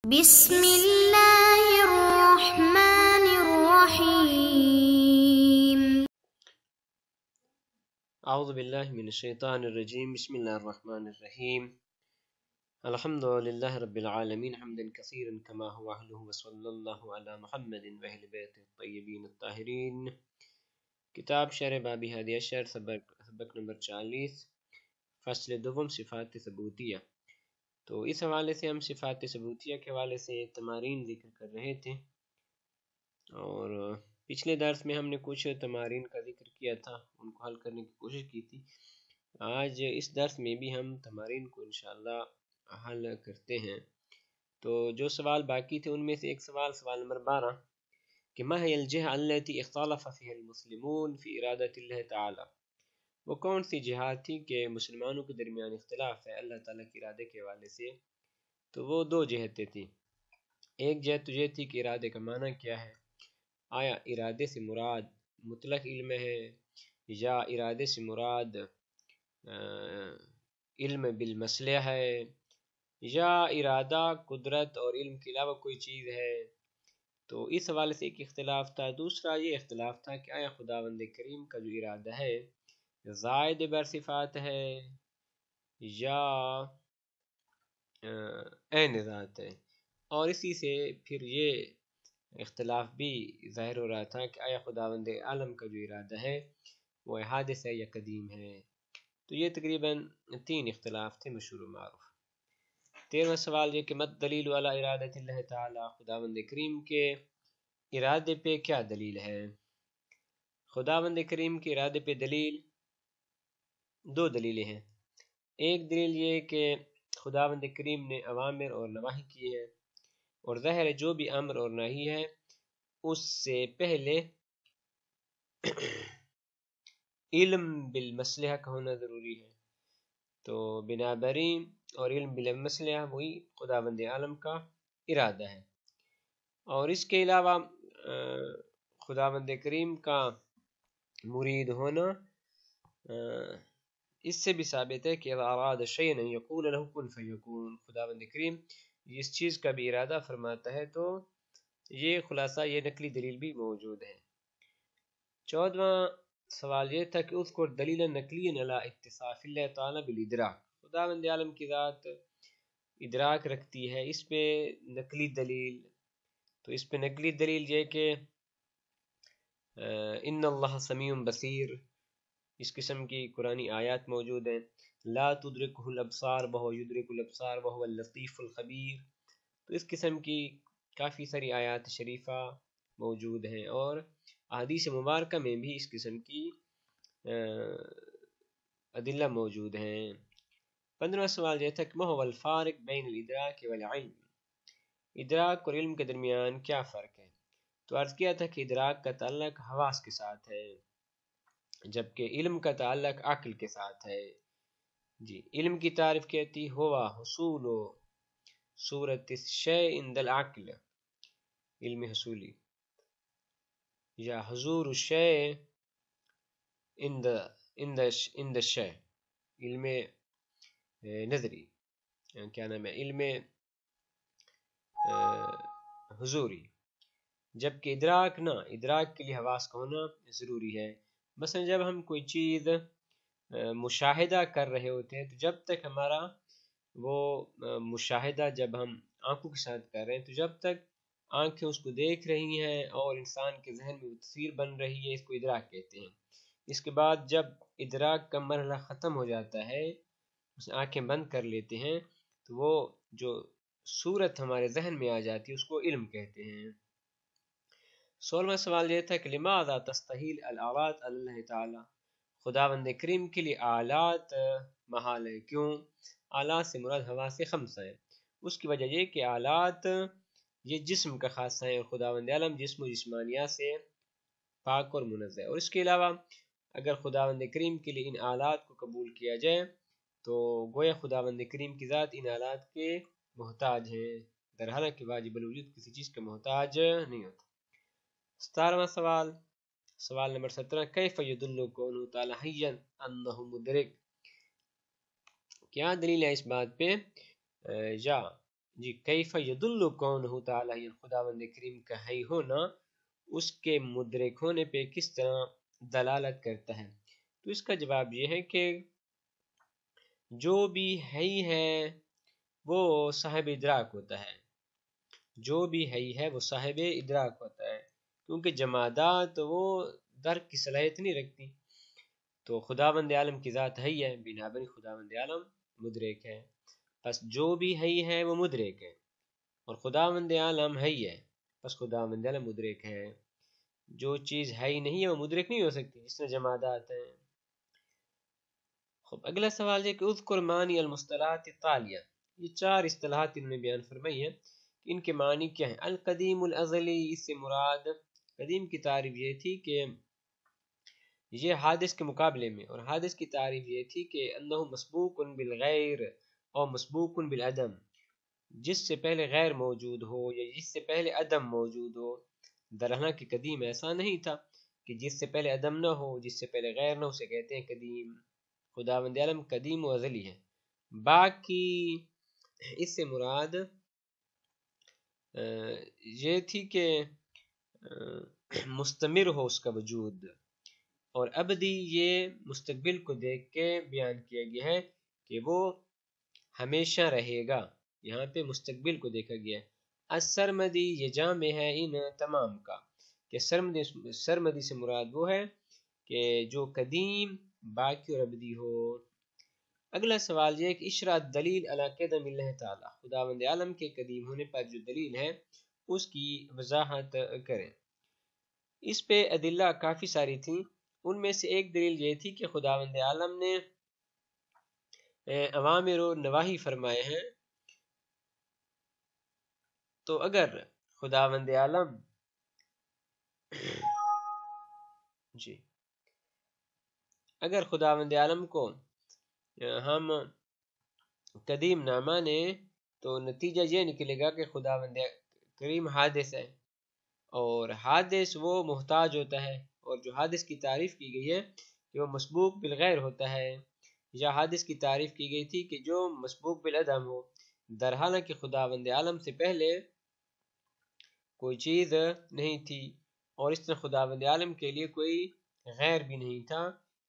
بسم اللہ الرحمن الرحیم۔ اعوذ باللہ من الشیطان الرجیم، بسم اللہ الرحمن الرحیم۔ الحمد للہ رب العالمین حمدا کثیرا کما هو اہلہ، وصلی اللہ علی محمد واہل بیت الطیبین الطاہرین۔ کتاب شرح بابی ہادی اشر، سبق نمبر 40، فصل دوم، صفات ثبوتیہ۔ تو اس حوالے سے ہم صفات ثبوتیہ کے حوالے سے تمارین ذکر کر رہے تھے، اور پچھلے درس میں ہم نے کچھ تمارین کا ذکر کیا تھا، ان کو حل کرنے کی کوشش کی تھی۔ آج اس درس میں بھی ہم تمارین کو انشاءاللہ حل کرتے ہیں۔ تو جو سوال باقی تھے ان میں سے ایک سوال نمبر 12 کہ ما هي الجهة التي اختلف فيها المسلمون في ارادة الله تعالی، وہ کون سی جہاد تھی کہ مسلمانوں کے درمیان اختلاف ہے اللہ تعالیٰ کے ارادے کے حوالے سے؟ تو وہ دو جہتیں تھیں۔ ایک جہت تو یہ تھی کہ ارادے کا معنی کیا ہے، آیا ارادے سے مراد مطلق علم ہے یا ارادے سے مراد علم بالمصلحہ ہے، یا ارادہ قدرت اور علم کے علاوہ کوئی چیز ہے؟ تو اس حوالے سے ایک اختلاف تھا۔ دوسرا یہ اختلاف تھا کہ آیا خداوند کریم کا جو ارادہ ہے زائد بر صفات ہے یا عین ذات ہے، اور اسی سے پھر یہ اختلاف بھی ظاہر ہو رہا تھا کہ آیا خداوند عالم کا جو ارادہ ہے وہ حادث ہے یا قدیم ہے۔ تو یہ تقریباً 3 اختلاف تھے مشہور و معروف۔ 13واں سوال یہ کہ مت دلیل علی ارادت اللہ تعالی، خداوند کریم کے ارادے پہ کیا دلیل ہے؟ خداوند کریم کے ارادے پہ دلیل 2 دلیلیں ہیں۔ ایک دلیل یہ کہ خداوند کریم نے اوامر اور نواہی کی ہے، اور ظاہر ہے جو بھی امر اور نہی ہے اس سے پہلے علم بالمصلحہ کا ہونا ضروری ہے۔ تو بنابراین اور علم بالمصلحہ وہی خداوند عالم کا ارادہ ہے۔ اور اس کے علاوہ خداوند کریم کا مرید ہونا اس سے بھی ثابت ہے کہ اذا اراد شیئا ان یقول له کن فیکون، خداوند کریم اس چیز کا بھی ارادہ فرماتا ہے تو یہ خلاصہ یہ نقلی دلیل بھی موجود ہے۔ 14واں سوال یہ تھا کہ اذکر دلیل نقلی علی اتصاف اللہ تعالی بالادراک، خداوند عالم کی ذات ادراک رکھتی ہے، اس پہ نقلی دلیل۔ تو اس پہ نقلی دلیل یہ کہ ان اللہ سمیع بصیر، اس قسم کی قرآنی آیات موجود ہیں۔ لا تدرکہ الابصار وہو یدرک الابصار وہو اللطیف الخبیر، تو اس قسم کی کافی ساری آیات شریفہ موجود ہیں، اور احادیث مبارکہ میں بھی اس قسم کی ادلہ موجود ہیں۔ 15واں سوال یہ تھا کہ ما هو الفارق بین الادراک والعلم، ادراک اور علم کے درمیان کیا فرق ہے؟ تو عرض کیا تھا کہ ادراک کا تعلق حواس کے ساتھ ہے، جبکہ علم کا تعلق عقل کے ساتھ ہے۔ جی، علم کی تعریف کہتی ہوا حصول صورت الشیء عند العقل، علم حصولی، یا حضور الشیء عند الشیء، علم نظری، کیا نام ہے، علم حضوری۔ جبکہ ادراک نہ، ادراک کے لیے حواس کا ہونا ضروری ہے۔ مثلا جب ہم کوئی چیز مشاہدہ کر رہے ہوتے ہیں تو جب تک ہمارا وہ مشاہدہ جب ہم آنکھوں کے ساتھ کر رہے ہیں تو جب تک آنکھیں اس کو دیکھ رہی ہیں اور انسان کے ذہن میں وہ تصویر بن رہی ہے، اس کو ادراک کہتے ہیں۔ اس کے بعد جب ادراک کا مرحلہ ختم ہو جاتا ہے، اس آنکھیں بند کر لیتے ہیں، تو وہ جو صورت ہمارے ذہن میں آ جاتی ہے اس کو علم کہتے ہیں۔ 16واں سوال یہ تھا کہ لماذا تستحیل الآلات اللہ تعالی، خداوند کریم کے لیے آلات محال ہے، کیوں؟ آلات سے مراد حواس خمسہ ہے، اس کی وجہ یہ کہ آلات یہ جسم کا خاصہ ہے، اور خداوند عالم جسم و جسمانیات سے پاک اور منزہ ہے۔ اور اس کے علاوہ اگر خداوند کریم کے لیے ان آلات کو قبول کیا جائے تو گویا خداوند کریم کی ذات ان آلات کے محتاج ہے، در حالانکہ واجب الوجود کسی چیز کا محتاج نہیں ہوتا۔ 17واں سوال نمبر 17 کیف یدل کونہ تعالی حیا انہ مدرک، کیا دلیل ہے اس بات پہ یا جی کیف یدل کونہ تعالی، خداوند کریم کا ہے ہونا اس کے مدرک ہونے پہ کس طرح دلالت کرتا ہے؟ تو اس کا جواب یہ ہے کہ جو بھی ہے وہ صاحب ادراک ہوتا ہے، جو بھی ہے وہ صاحب ادراک ہوتا ہے، کیونکہ جمادات وہ درک کی صلاحیت نہیں رکھتی۔ تو خداوند عالم کی ذات ہے بنابراً خداوند عالم مدرک ہے، پس جو بھی ہے وہ مدرک ہے، اور خداوند عالم ہے پس خداوند عالم مدرک ہے۔ جو چیز ہے ہی نہیں ہے وہ مدرک نہیں ہو سکتی، جس میں جمادات ہیں۔ خب اگلا سوال ہے کہ اذکر معنی المصطلحات التالیہ، یہ 4 اصطلاحات انہوں نے بیان فرمائی ہیں کہ ان کے معنی کیا ہیں۔ القدیم الازلی، اس سے مراد قدیم کی تعریف یہ تھی کہ یہ حادث کے مقابلے میں، اور حادث کی تعریف یہ تھی کہ انہ مسبوق بالغیر اور مسبوق بالعدم، جس سے پہلے غیر موجود ہو یا جس سے پہلے عدم موجود ہو۔ در حالانکہ قدیم ایسا نہیں تھا کہ جس سے پہلے عدم نہ ہو، جس سے پہلے غیر نہ ہو، اسے کہتے ہیں قدیم۔ خداوند عالم قدیم و ازلی ہے۔ باقی اس سے مراد یہ تھی کہ مستمر ہو اس کا وجود، اور ابدی یہ مستقبل کو دیکھ کے بیان کیا گیا ہے کہ وہ ہمیشہ رہے گا، یہاں پہ مستقبل کو دیکھا گیا ہے۔ السرمدی، یہ جامع ہے ان تمام کا، کہ سرمدی سے مراد وہ ہے کہ جو قدیم، باقی اور ابدی ہو۔ اگلا سوال یہ ہے کہ اشرا دلیل علی قدم اللہ تعالی، خداوند عالم کے قدیم ہونے پر جو دلیل ہے اس کی وضاحت کریں۔ اس پہ ادلہ کافی ساری تھیں، ان میں سے ایک دلیل یہ تھی کہ خداوند عالم نے اوامر و نواہی فرمائے ہیں، تو اگر خداوند عالم اگر خداوند عالم کو ہم قدیم نہ مانے تو نتیجہ یہ نکلے گا کہ خداوند کریم حادث ہے، اور حادث وہ محتاج ہوتا ہے، اور جو حادث کی تعریف کی گئی ہے کہ وہ مسبوق بالغیر ہوتا ہے، یا حادث کی تعریف کی گئی تھی کہ جو مسبوق بالعدم ہو۔ در حالانکہ خداوند عالم سے پہلے کوئی چیز نہیں تھی، اور اس طرح خداوند عالم کے لیے کوئی غیر بھی نہیں تھا،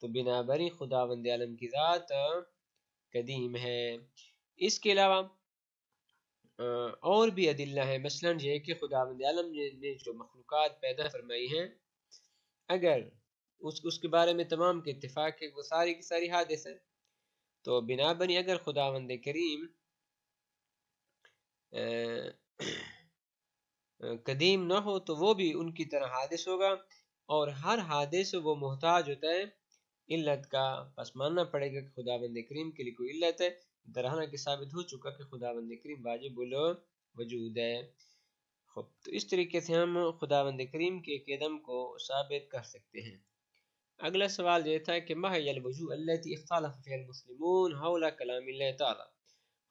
تو بنابراً خداوند عالم کی ذات قدیم ہے۔ اس کے علاوہ اور بھی ادلہ ہیں، مثلا یہ کہ خداوند عالم نے جو مخلوقات پیدا فرمائی ہیں، اگر اس کے بارے میں تمام کے اتفاق ہے وہ ساری کی ساری حادث ہے، تو بنابراً اگر خداوند کریم قدیم نہ ہو تو وہ بھی ان کی طرح حادث ہوگا، اور ہر حادث وہ محتاج ہوتا ہے علت کا، پس ماننا پڑے گا کہ خداوند کریم کے لیے کوئی علت ہے، در حالانکہ ثابت ہو چکا کہ خداوند کریم واجب الوجود ہے۔ خب تو اس طریقے سے ہم خداوند کریم کے قدم کو ثابت کر سکتے ہیں۔ اگلا سوال یہ تھا کہ ما ہی الوجوہ التی اختلف فیہا المسلمون حول کلام اللہ تعالی،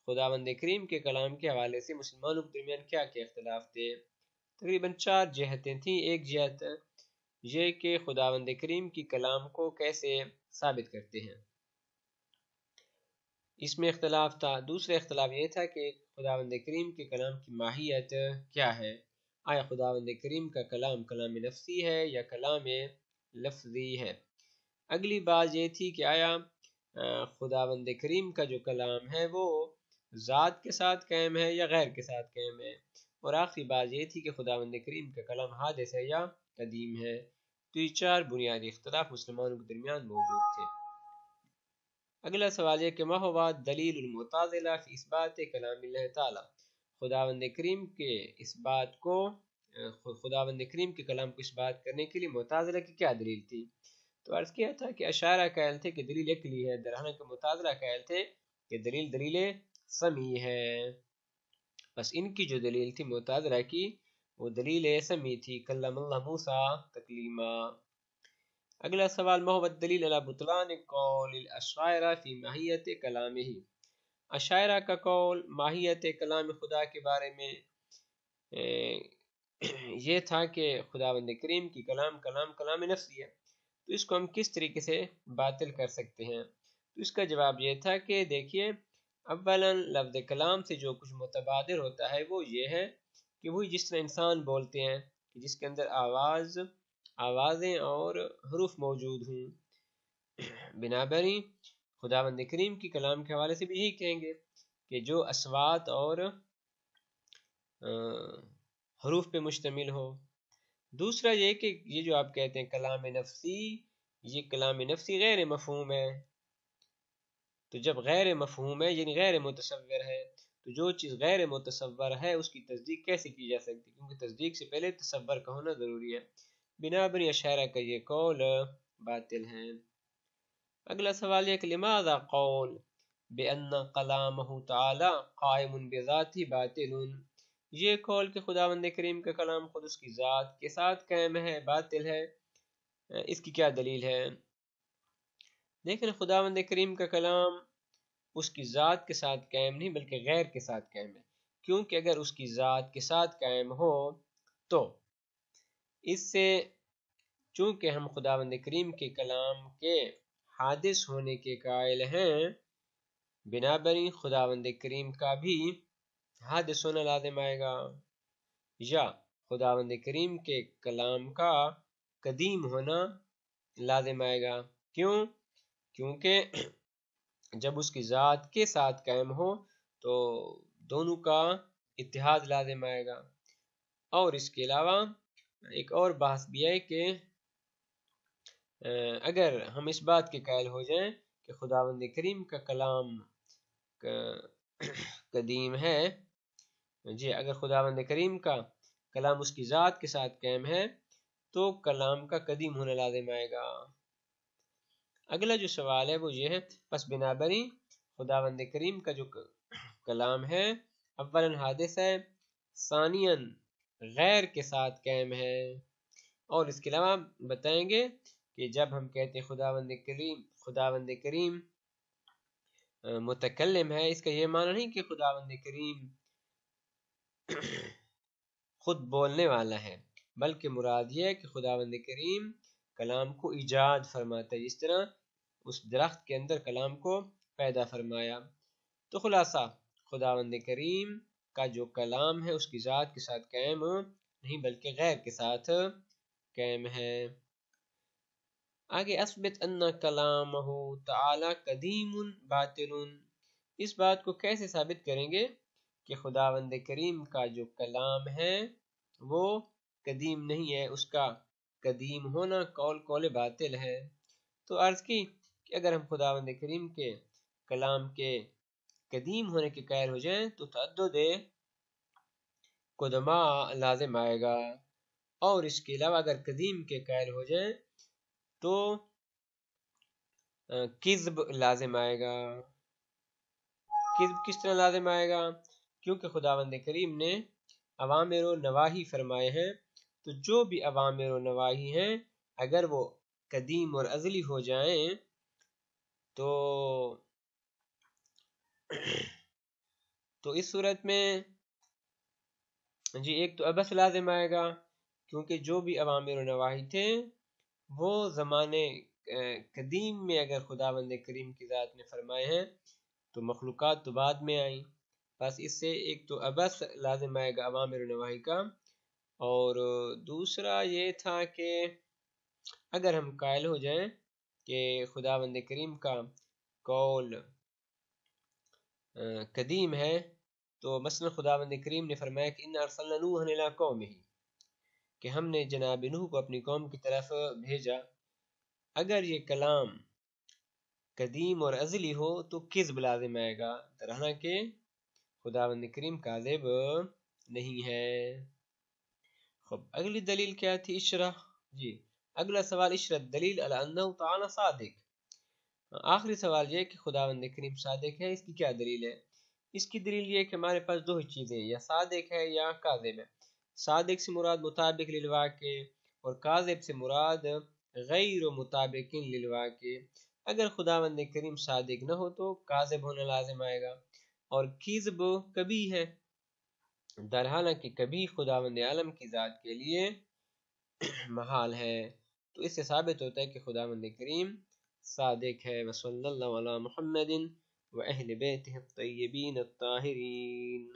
خداوند کریم کے کلام کے حوالے سے مسلمانوں کے درمیان کیا کیا اختلاف تھے؟ تقریباً 4 جہتیں تھیں۔ ایک جہت یہ کہ خداوند کریم کی کلام کو کیسے ثابت کرتے ہیں، اس میں اختلاف تھا۔ دوسرا اختلاف یہ تھا کہ خداوند کریم کے کلام کی ماہیت کیا ہے، آیا خداوند کریم کا کلام کلام نفسی ہے یا کلام لفظی ہے۔ اگلی بات یہ تھی کہ آیا خداوند کریم کا جو کلام ہے وہ ذات کے ساتھ قائم ہے یا غیر کے ساتھ قائم ہے، اور آخری بات یہ تھی کہ خداوند کریم کا کلام حادث ہے یا قدیم ہے۔ تو یہ 4 بنیادی اختلاف مسلمانوں کے درمیان موجود تھے۔ اگلا سوال ہے کہ ما ہوا دلیل المعتزلہ فی اثبات کلام اللہ تعالی، خداوند کریم کے اس بات کو، خداوند کریم کے کلام کو اس بات کرنے کے لیے معتزلہ کی کیا دلیل تھی؟ تو عرض کیا تھا کہ اشاعرہ قائل تھے کہ دلیل عقلی ہے، در حالانکہ معتزلہ قائل تھے کہ دلیل سمعی ہے۔ بس ان کی جو دلیل تھی معتزلہ کی، وہ دلیل سمعی تھی، کلم اللہ موسیٰ تکلیما۔ اگلا سوال ما هو الدلیل علی بطلان قول الاشاعرہ فی ماہیت کلامہ، اشاعرہ کا قول ماہیت کلام خدا کے بارے میں یہ تھا کہ خداوند کریم کی کلام نفسی ہے، تو اس کو ہم کس طریقے سے باطل کر سکتے ہیں؟ تو اس کا جواب یہ تھا کہ دیکھیے اولا لفظ کلام سے جو کچھ متبادر ہوتا ہے وہ یہ ہے کہ وہی جس طرح انسان بولتے ہیں کہ جس کے اندر آوازیں اور حروف موجود ہوں. بنابراین خداوند کریم کی کلام کے حوالے سے بھی یہی کہیں گے کہ جو اصوات اور حروف پہ مشتمل ہو. دوسرا یہ کہ یہ جو آپ کہتے ہیں کلام نفسی، یہ کلام نفسی غیر مفہوم ہے. تو جب غیر مفہوم ہے یعنی غیر متصور ہے، تو جو چیز غیر متصور ہے اس کی تصدیق کیسے کی جا سکتی؟ کیونکہ تصدیق سے پہلے تصور کا ہونا ضروری ہے. بنابراین اشاعرہ کا یہ قول باطل ہے. اگلا سوال یہ کہ لماذا قول بأن کلامہ تعالی قائم بذاتہ باطل، یہ قول کہ خداوند کریم کا کلام خود اس کی ذات کے ساتھ قائم ہے باطل ہے، اس کی کیا دلیل ہے؟ لیکن خداوند کریم کا کلام اس کی ذات کے ساتھ قائم نہیں بلکہ غیر کے ساتھ قائم ہے، کیونکہ اگر اس کی ذات کے ساتھ قائم ہو تو اس سے چونکہ ہم خداوند کریم کے کلام کے حادث ہونے کے قائل ہیں، بنابراین خداوند کریم کا بھی حادث ہونا لازم آئے گا، یا خداوند کریم کے کلام کا قدیم ہونا لازم آئے گا. کیونکہ جب اس کی ذات کے ساتھ قائم ہو تو دونوں کا اتحاد لازم آئے گا. اور اس کے علاوہ ایک اور بحث بھی ہے کہ اگر ہم اس بات کے قائل ہو جائیں کہ خداوند کریم کا کلام قدیم ہے، اگر خداوند کریم کا کلام اس کی ذات کے ساتھ قائم ہے تو کلام کا قدیم ہونا لازم آئے گا. اگلا جو سوال ہے وہ یہ ہے پس بنابراین خداوند کریم کا جو کلام ہے اولا حادث ہے، ثانیاً غیر کے ساتھ قائم ہے. اور اس کے علاوہ بتائیں گے کہ جب ہم کہتے ہیں خداوند کریم متکلم ہے، اس کا یہ معنی نہیں کہ خداوند کریم خود بولنے والا ہے، بلکہ مراد یہ ہے کہ خداوند کریم کلام کو ایجاد فرماتا ہے، جس طرح اس درخت کے اندر کلام کو پیدا فرمایا. تو خلاصہ خداوند کریم کا جو کلام ہے اس کی ذات کے ساتھ قائم نہیں بلکہ غیر کے ساتھ قائم ہے. آگے اثبت ان کلامہ تعالی قدیم باطل، اس بات کو کیسے ثابت کریں گے کہ خداوند کریم کا جو کلام ہے وہ قدیم نہیں ہے، اس کا قدیم ہونا قول باطل ہے. تو عرض کی کہ اگر ہم خداوند کریم کے کلام کے قدیم ہونے کے قائل ہو جائیں تو تعدد قدما لازم آئے گا، اور اس کے علاوہ اگر قدیم کے قائل ہو جائیں تو کذب لازم آئے گا. کذب کس طرح لازم آئے گا؟ کیونکہ خداوند کریم نے اوامر و نواہی فرمائے ہیں، تو جو بھی اوامر و نواہی ہیں اگر وہ قدیم اور ازلی ہو جائیں تو اس صورت میں ایک تو ابس لازم آئے گا، کیونکہ جو بھی اوامر و نواہی تھے وہ زمانے قدیم میں اگر خداوند کریم کی ذات نے فرمائے ہیں تو مخلوقات تو بعد میں آئیں، بس اس سے ایک تو ابس لازم آئے گا اوامر و نواہی کا. اور دوسرا یہ تھا کہ اگر ہم قائل ہو جائیں کہ خداوند کریم کا قول قدیم ہے تو مثلا خداوند کریم نے فرمایا کہ ان ارسلنا نوحا الی قومہ، کہ ہم نے جناب نوح کو اپنی قوم کی طرف بھیجا. اگر یہ کلام قدیم اور ازلی ہو تو کذب لازم آئے گا، طرح کہ خداوند کریم کاذب نہیں ہے. خب اگلی دلیل کیا تھی؟ اشرح. اگلا سوال اشرح دلیل علی انہ تعالی صادق. آخری سوال یہ کہ خداوند کریم صادق ہے، اس کی کیا دلیل ہے؟ اس کی دلیل یہ کہ ہمارے پاس دو ہی چیزیں، یا صادق ہے یا کاذب ہے. صادق سے مراد مطابق للواقع اور کاذب سے مراد غیر مطابق للواقع. اگر خداوند کریم صادق نہ ہو تو کاذب ہونا لازم آئے گا، اور کذب کبھی ہے، در حالانکہ کبھی خداوند عالم کی ذات کے لیے محال ہے. تو اس سے ثابت ہوتا ہے کہ خداوند کریم صادق ہے. وصلی اللہ علی محمد وأهل بيته الطيبين الطاهرين.